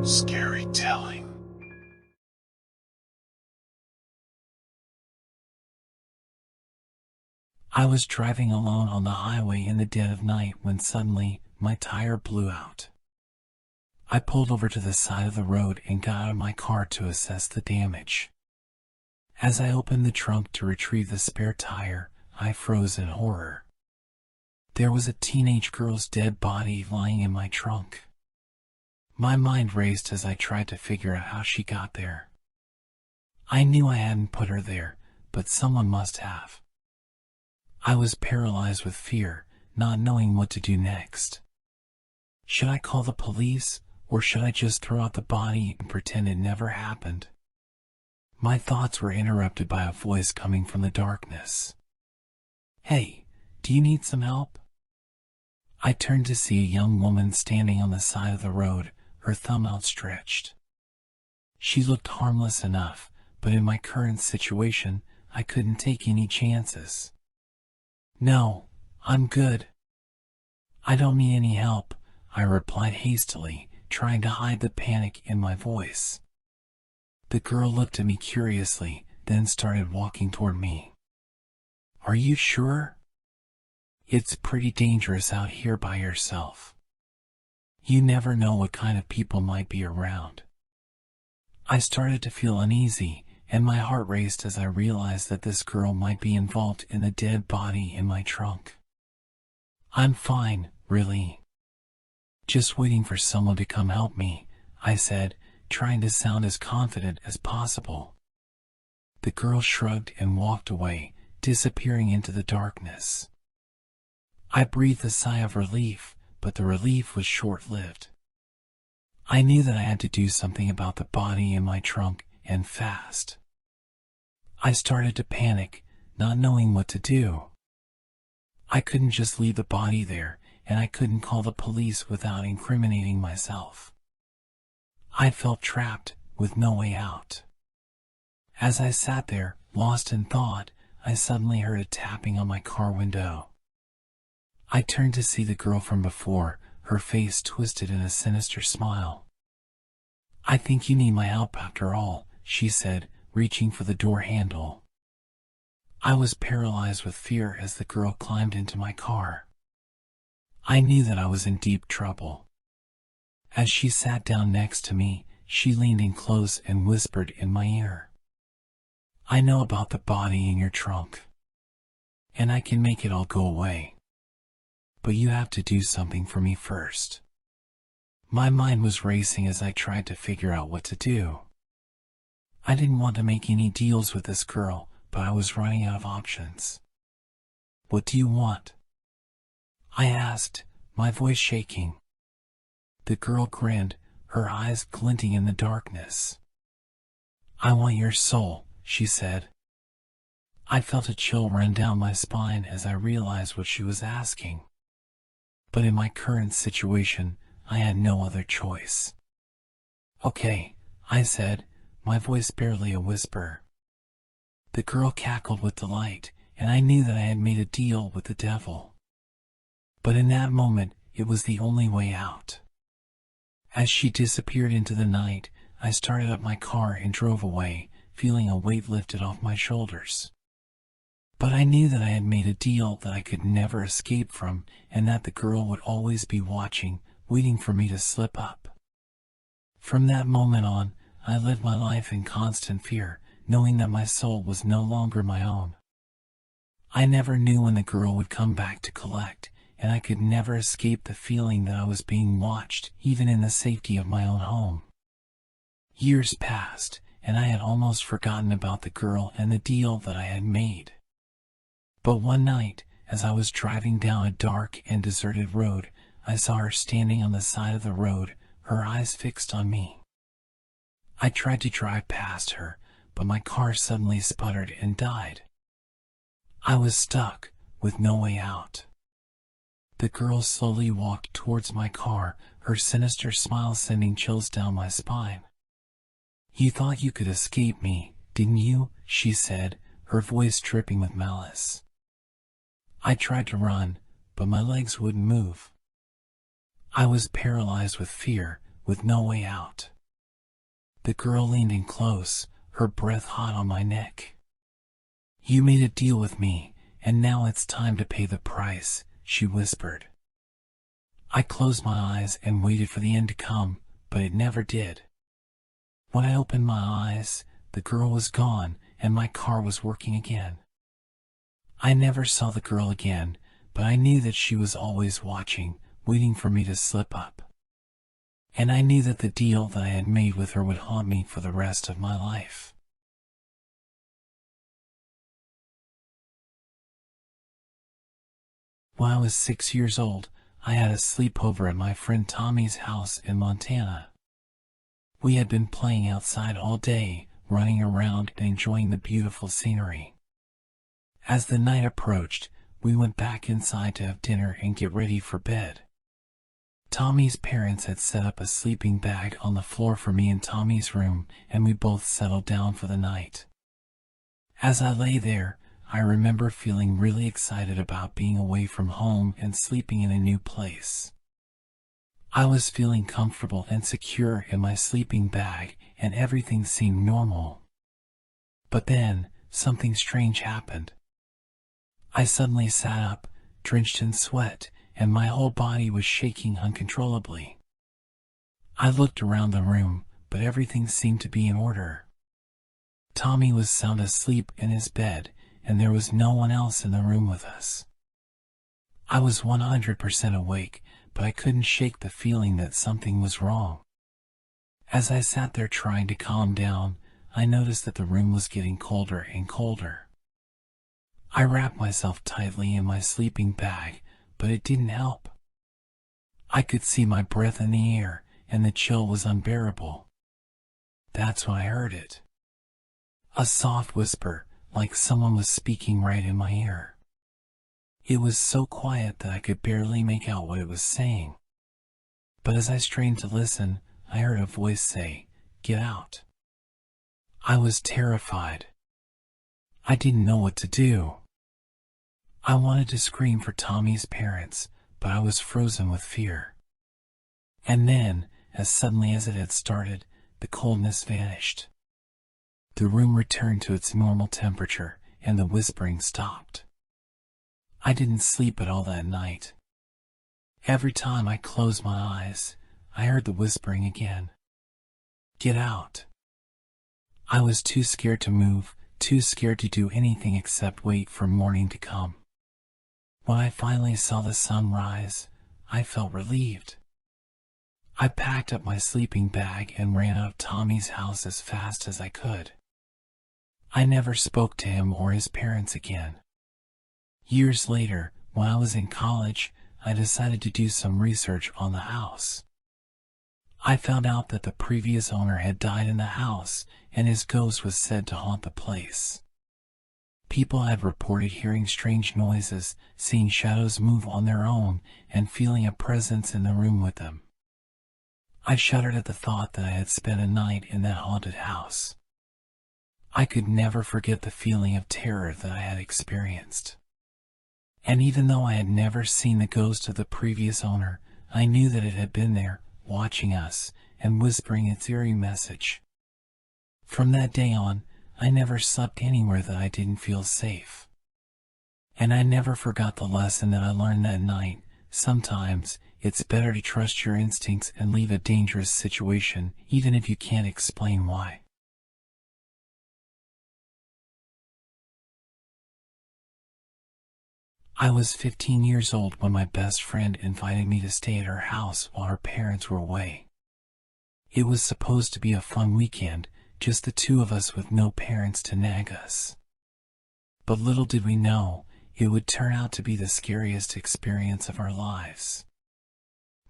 Scary telling. I was driving alone on the highway in the dead of night when suddenly my tire blew out. I pulled over to the side of the road and got out of my car to assess the damage. As I opened the trunk to retrieve the spare tire, I froze in horror. There was a teenage girl's dead body lying in my trunk. My mind raced as I tried to figure out how she got there. I knew I hadn't put her there, but someone must have. I was paralyzed with fear, not knowing what to do next. Should I call the police, or should I just throw out the body and pretend it never happened? My thoughts were interrupted by a voice coming from the darkness. "Hey, do you need some help?" I turned to see a young woman standing on the side of the road, her thumb outstretched. She looked harmless enough, but in my current situation, I couldn't take any chances. "No, I'm good. I don't need any help," I replied hastily, trying to hide the panic in my voice. The girl looked at me curiously, then started walking toward me. "Are you sure? It's pretty dangerous out here by yourself. You never know what kind of people might be around." I started to feel uneasy, and my heart raced as I realized that this girl might be involved in the dead body in my trunk. "I'm fine, really. Just waiting for someone to come help me," I said, trying to sound as confident as possible. The girl shrugged and walked away, disappearing into the darkness. I breathed a sigh of relief, but the relief was short-lived. I knew that I had to do something about the body in my trunk, and fast. I started to panic, not knowing what to do. I couldn't just leave the body there, and I couldn't call the police without incriminating myself. I felt trapped, with no way out. As I sat there, lost in thought, I suddenly heard a tapping on my car window. I turned to see the girl from before, her face twisted in a sinister smile. "I think you need my help after all," she said, reaching for the door handle. I was paralyzed with fear as the girl climbed into my car. I knew that I was in deep trouble. As she sat down next to me, she leaned in close and whispered in my ear, "I know about the body in your trunk, and I can make it all go away. But you have to do something for me first." My mind was racing as I tried to figure out what to do. I didn't want to make any deals with this girl, but I was running out of options. "What do you want?" I asked, my voice shaking. The girl grinned, her eyes glinting in the darkness. "I want your soul," she said. I felt a chill run down my spine as I realized what she was asking. But in my current situation, I had no other choice. "Okay," I said, my voice barely a whisper. The girl cackled with delight, and I knew that I had made a deal with the devil. But in that moment, it was the only way out. As she disappeared into the night, I started up my car and drove away, feeling a weight lifted off my shoulders. But I knew that I had made a deal that I could never escape from, and that the girl would always be watching, waiting for me to slip up. From that moment on, I lived my life in constant fear, knowing that my soul was no longer my own. I never knew when the girl would come back to collect, and I could never escape the feeling that I was being watched, even in the safety of my own home. Years passed, and I had almost forgotten about the girl and the deal that I had made. But one night, as I was driving down a dark and deserted road, I saw her standing on the side of the road, her eyes fixed on me. I tried to drive past her, but my car suddenly sputtered and died. I was stuck, with no way out. The girl slowly walked towards my car, her sinister smile sending chills down my spine. "You thought you could escape me, didn't you?" she said, her voice dripping with malice. I tried to run, but my legs wouldn't move. I was paralyzed with fear, with no way out. The girl leaned in close, her breath hot on my neck. "You made a deal with me, and now it's time to pay the price," she whispered. I closed my eyes and waited for the end to come, but it never did. When I opened my eyes, the girl was gone, and my car was working again. I never saw the girl again, but I knew that she was always watching, waiting for me to slip up. And I knew that the deal that I had made with her would haunt me for the rest of my life. When I was 6 years old, I had a sleepover at my friend Tommy's house in Montana. We had been playing outside all day, running around and enjoying the beautiful scenery. As the night approached, we went back inside to have dinner and get ready for bed. Tommy's parents had set up a sleeping bag on the floor for me in Tommy's room, and we both settled down for the night. As I lay there, I remember feeling really excited about being away from home and sleeping in a new place. I was feeling comfortable and secure in my sleeping bag, and everything seemed normal. But then, something strange happened. I suddenly sat up, drenched in sweat, and my whole body was shaking uncontrollably. I looked around the room, but everything seemed to be in order. Tommy was sound asleep in his bed, and there was no one else in the room with us. I was 100% awake, but I couldn't shake the feeling that something was wrong. As I sat there trying to calm down, I noticed that the room was getting colder and colder. I wrapped myself tightly in my sleeping bag, but it didn't help. I could see my breath in the air, and the chill was unbearable. That's when I heard it. A soft whisper, like someone was speaking right in my ear. It was so quiet that I could barely make out what it was saying. But as I strained to listen, I heard a voice say, "Get out." I was terrified. I didn't know what to do. I wanted to scream for Tommy's parents, but I was frozen with fear. And then, as suddenly as it had started, the coldness vanished. The room returned to its normal temperature, and the whispering stopped. I didn't sleep at all that night. Every time I closed my eyes, I heard the whispering again. "Get out." I was too scared to move, too scared to do anything except wait for morning to come. When I finally saw the sun rise, I felt relieved. I packed up my sleeping bag and ran out of Tommy's house as fast as I could. I never spoke to him or his parents again. Years later, when I was in college, I decided to do some research on the house. I found out that the previous owner had died in the house, and his ghost was said to haunt the place. People had reported hearing strange noises, seeing shadows move on their own, and feeling a presence in the room with them. I shuddered at the thought that I had spent a night in that haunted house. I could never forget the feeling of terror that I had experienced. And even though I had never seen the ghost of the previous owner, I knew that it had been there, watching us, and whispering its eerie message. From that day on, I never slept anywhere that I didn't feel safe. And I never forgot the lesson that I learned that night. Sometimes, it's better to trust your instincts and leave a dangerous situation, even if you can't explain why. I was 15 years old when my best friend invited me to stay at her house while her parents were away. It was supposed to be a fun weekend, just the two of us with no parents to nag us. But little did we know, it would turn out to be the scariest experience of our lives.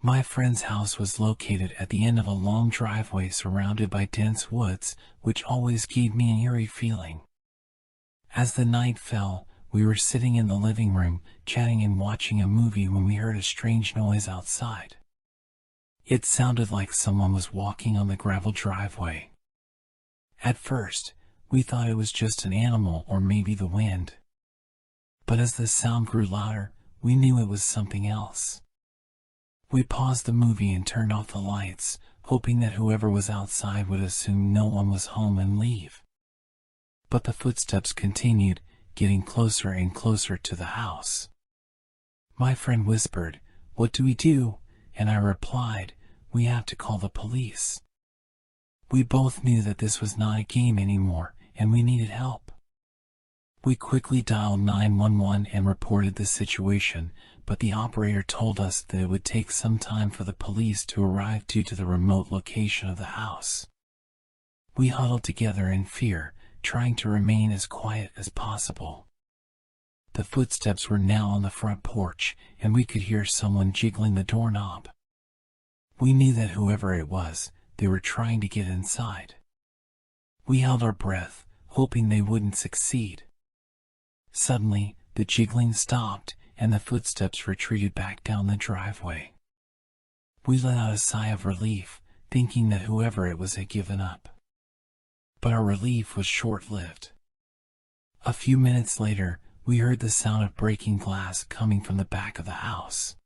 My friend's house was located at the end of a long driveway surrounded by dense woods, which always gave me an eerie feeling. As the night fell, we were sitting in the living room, chatting and watching a movie when we heard a strange noise outside. It sounded like someone was walking on the gravel driveway. At first, we thought it was just an animal or maybe the wind. But as the sound grew louder, we knew it was something else. We paused the movie and turned off the lights, hoping that whoever was outside would assume no one was home and leave. But the footsteps continued, getting closer and closer to the house. My friend whispered, "What do we do?" And I replied, "We have to call the police." We both knew that this was not a game anymore, and we needed help. We quickly dialed 911 and reported the situation, but the operator told us that it would take some time for the police to arrive due to the remote location of the house. We huddled together in fear, trying to remain as quiet as possible. The footsteps were now on the front porch, and we could hear someone jiggling the doorknob. We knew that whoever it was, they were trying to get inside. We held our breath, hoping they wouldn't succeed. Suddenly, the jiggling stopped, and the footsteps retreated back down the driveway. We let out a sigh of relief, thinking that whoever it was had given up. But our relief was short-lived. A few minutes later, we heard the sound of breaking glass coming from the back of the house.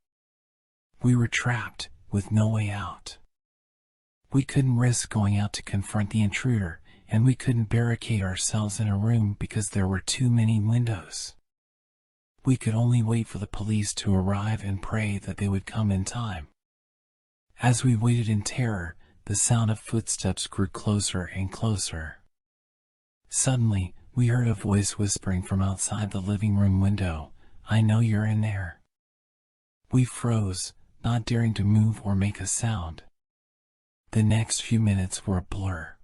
We were trapped, with no way out. We couldn't risk going out to confront the intruder, and we couldn't barricade ourselves in a room because there were too many windows. We could only wait for the police to arrive and pray that they would come in time. As we waited in terror, the sound of footsteps grew closer and closer. Suddenly, we heard a voice whispering from outside the living room window, "I know you're in there." We froze, not daring to move or make a sound. The next few minutes were a blur.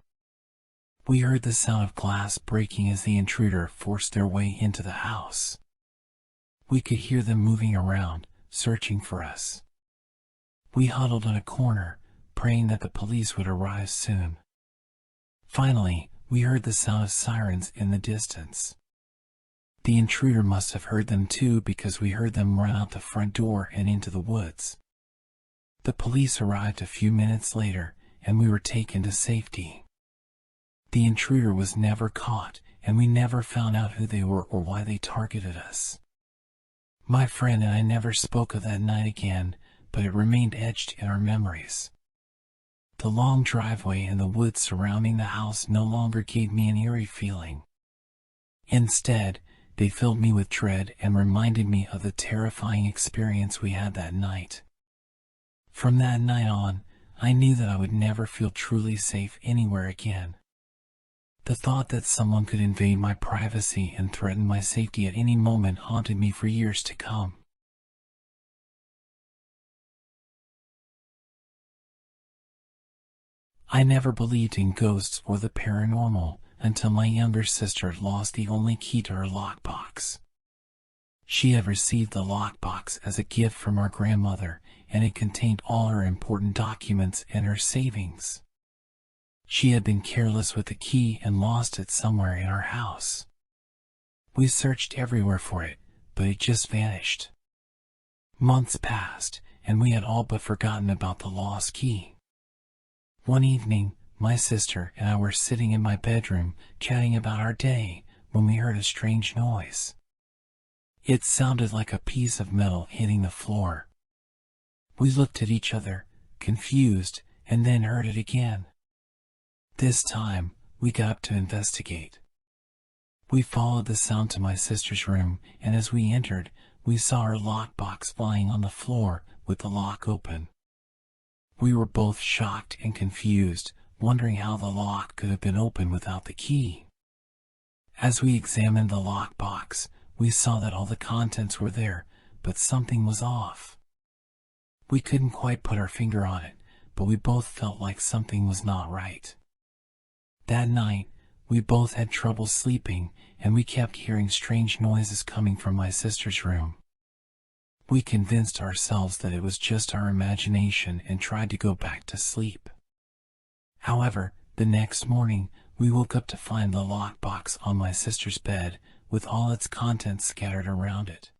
We heard the sound of glass breaking as the intruder forced their way into the house. We could hear them moving around, searching for us. We huddled in a corner, praying that the police would arrive soon. Finally, we heard the sound of sirens in the distance. The intruder must have heard them too, because we heard them run out the front door and into the woods. The police arrived a few minutes later, and we were taken to safety. The intruder was never caught, and we never found out who they were or why they targeted us. My friend and I never spoke of that night again, but it remained etched in our memories. The long driveway and the woods surrounding the house no longer gave me an eerie feeling. Instead, they filled me with dread and reminded me of the terrifying experience we had that night. From that night on, I knew that I would never feel truly safe anywhere again. The thought that someone could invade my privacy and threaten my safety at any moment haunted me for years to come. I never believed in ghosts or the paranormal until my younger sister lost the only key to her lockbox. She had received the lockbox as a gift from our grandmother, and it contained all her important documents and her savings. She had been careless with the key and lost it somewhere in our house. We searched everywhere for it, but it just vanished. Months passed, and we had all but forgotten about the lost key. One evening, my sister and I were sitting in my bedroom, chatting about our day, when we heard a strange noise. It sounded like a piece of metal hitting the floor. We looked at each other, confused, and then heard it again. This time, we got up to investigate. We followed the sound to my sister's room, and as we entered, we saw her lockbox lying on the floor with the lock open. We were both shocked and confused, wondering how the lock could have been opened without the key. As we examined the lockbox, we saw that all the contents were there, but something was off. We couldn't quite put our finger on it, but we both felt like something was not right. That night, we both had trouble sleeping, and we kept hearing strange noises coming from my sister's room. We convinced ourselves that it was just our imagination and tried to go back to sleep. However, the next morning, we woke up to find the lockbox on my sister's bed, with all its contents scattered around it.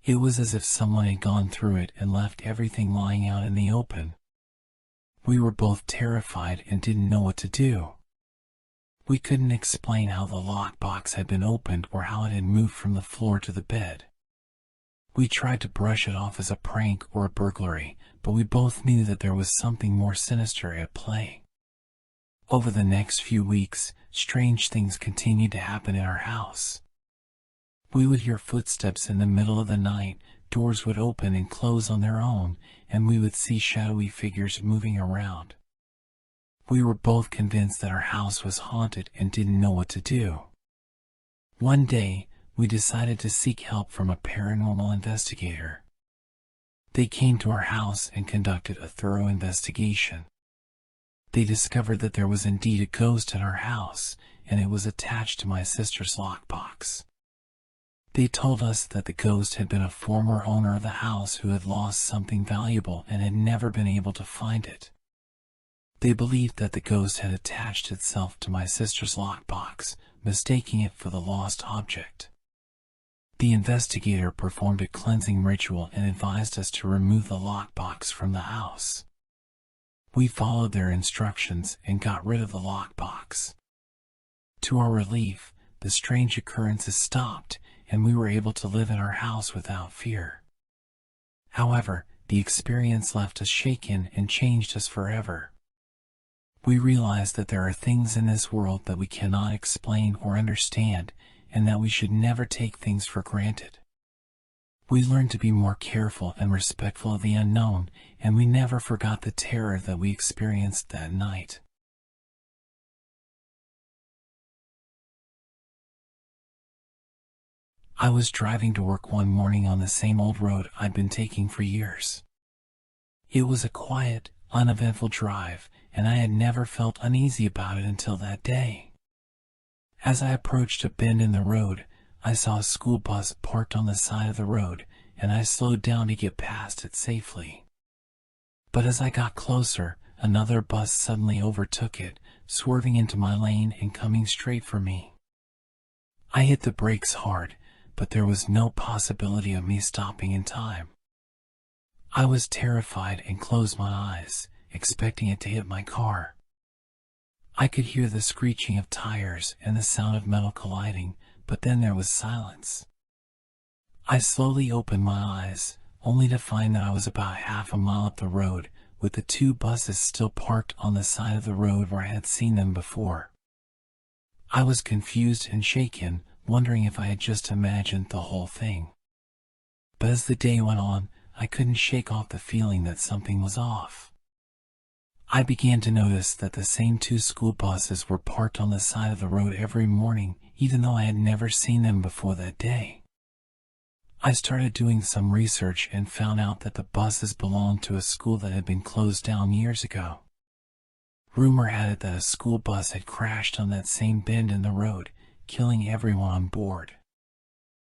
It was as if someone had gone through it and left everything lying out in the open. We were both terrified and didn't know what to do. We couldn't explain how the lockbox had been opened or how it had moved from the floor to the bed. We tried to brush it off as a prank or a burglary, but we both knew that there was something more sinister at play. Over the next few weeks, strange things continued to happen in our house. We would hear footsteps in the middle of the night, doors would open and close on their own, and we would see shadowy figures moving around. We were both convinced that our house was haunted and didn't know what to do. One day, we decided to seek help from a paranormal investigator. They came to our house and conducted a thorough investigation. They discovered that there was indeed a ghost in our house, and it was attached to my sister's lockbox. They told us that the ghost had been a former owner of the house who had lost something valuable and had never been able to find it. They believed that the ghost had attached itself to my sister's lockbox, mistaking it for the lost object. The investigator performed a cleansing ritual and advised us to remove the lockbox from the house. We followed their instructions and got rid of the lockbox. To our relief, the strange occurrences stopped, and we were able to live in our house without fear. However, the experience left us shaken and changed us forever. We realized that there are things in this world that we cannot explain or understand, and that we should never take things for granted. We learned to be more careful and respectful of the unknown, and we never forgot the terror that we experienced that night. I was driving to work one morning on the same old road I'd been taking for years. It was a quiet, uneventful drive, and I had never felt uneasy about it until that day. As I approached a bend in the road, I saw a school bus parked on the side of the road, and I slowed down to get past it safely. But as I got closer, another bus suddenly overtook it, swerving into my lane and coming straight for me. I hit the brakes hard, but there was no possibility of me stopping in time. I was terrified and closed my eyes, expecting it to hit my car. I could hear the screeching of tires and the sound of metal colliding, but then there was silence. I slowly opened my eyes, only to find that I was about half a mile up the road, with the two buses still parked on the side of the road where I had seen them before. I was confused and shaken, wondering if I had just imagined the whole thing. But as the day went on, I couldn't shake off the feeling that something was off. I began to notice that the same two school buses were parked on the side of the road every morning, even though I had never seen them before that day. I started doing some research and found out that the buses belonged to a school that had been closed down years ago. Rumor had it that a school bus had crashed on that same bend in the road, killing everyone on board.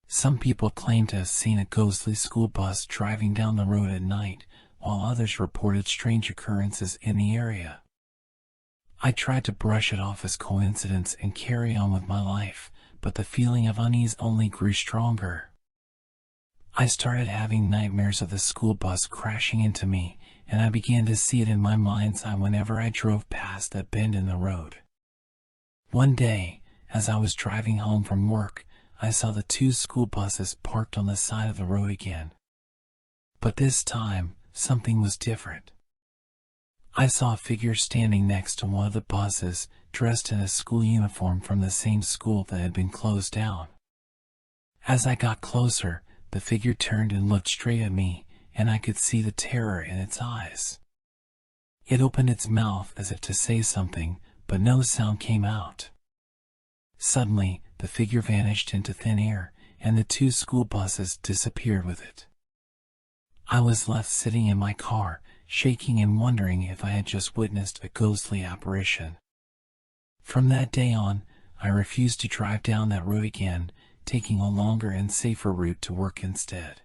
Some people claimed to have seen a ghostly school bus driving down the road at night, while others reported strange occurrences in the area. I tried to brush it off as coincidence and carry on with my life, but the feeling of unease only grew stronger. I started having nightmares of the school bus crashing into me, and I began to see it in my mind's eye whenever I drove past that bend in the road. One day, as I was driving home from work, I saw the two school buses parked on the side of the road again. But this time, something was different. I saw a figure standing next to one of the buses, dressed in a school uniform from the same school that had been closed down. As I got closer, the figure turned and looked straight at me, and I could see the terror in its eyes. It opened its mouth as if to say something, but no sound came out. Suddenly, the figure vanished into thin air, and the two school buses disappeared with it. I was left sitting in my car, shaking and wondering if I had just witnessed a ghostly apparition. From that day on, I refused to drive down that road again, taking a longer and safer route to work instead.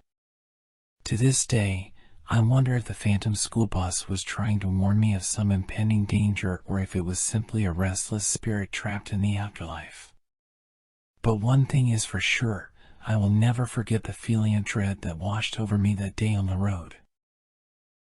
To this day, I wonder if the phantom school bus was trying to warn me of some impending danger or if it was simply a restless spirit trapped in the afterlife. But one thing is for sure, I will never forget the feeling of dread that washed over me that day on the road.